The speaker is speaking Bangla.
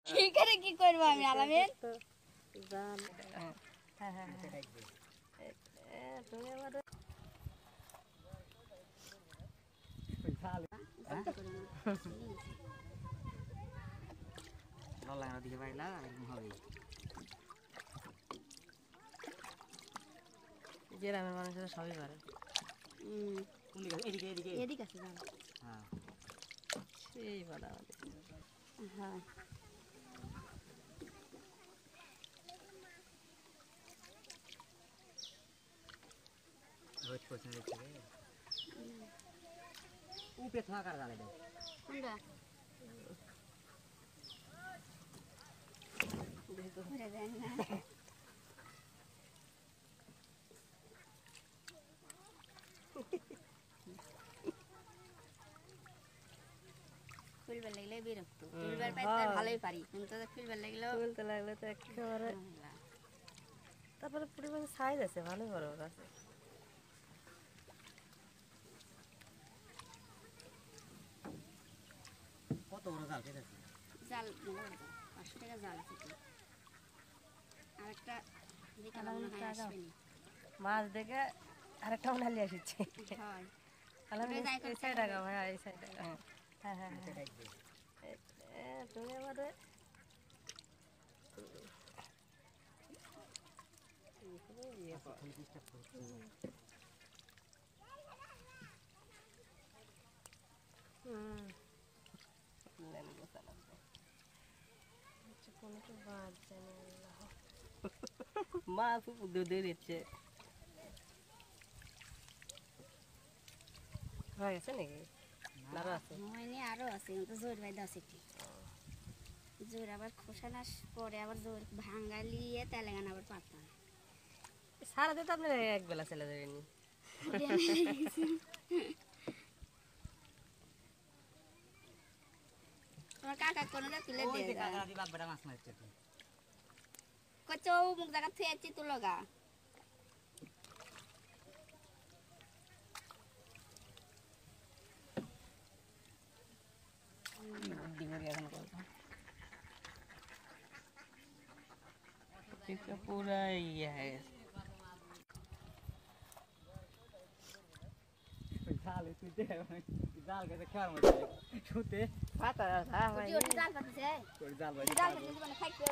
কি করে কি করব আমি আলামিন জাল হ্যাঁ হ্যাঁ তুমি আমাদের লাগানো দিকে পাইলা এরকম হবে গ্রামের মানুষেরা সবই পারে কোন দিকে এদিকে এদিকে এদিকে আছে জাল হ্যাঁ সেই বলা আমাদের হ্যাঁ রোজ করছেন দেখতে উপরে থাকার গালে দাও কোনটা ঘুরে দেন না ফুলবার লাগলে বিরক্ত ফুলবার পাইতে ভালোই পারি কিন্তু ফুলবার লাগলেও তুলতে লাগলে তো একেবারে তারপরে পরিমাণে সাইজ আছে ভালো বড় বড় আছে কত বড় জাল পেয়েছে জাল 500 টাকা জাল আছে আর একটা দিকে আসবেনি মাছ দেখে আরেকটা উনালি আসছে হয় আলহামদুলিল্লাহ এই সাইড আগা ভাই এই সাইড আগা হ্যাঁ হ্যাঁ তুমি আমাদের মাছ দিচ্ছে হয়ে গেছে নাকি আরো আছে হয়নি আরো আছে কিন্তু জোর বাইদা আছে কি জোর আবার খোসানাস পরে আবার জোর ভাঙ্গালিয়ে তেলেঙ্গানা আবার পাতা সারাতে তো আপনি এক বেলা চলে যাবেন তোমার কাকা কোনো যা তুলে ওই দিয়ে যে কাকা দি বাপটা মাছ মারছে তো কচো মুখ জায়গা থুয়েছি তো লগা বুদ্ধি করে এখন করব এটা পুরা ইয়ে হয়ে গেছে জাল তুইতে জাল কেটে খাওয়ার মধ্যে শুতে পাতা হ্যাঁ ওটি জাল পাতিছে জাল জাল পাতিছে মানে খাইতে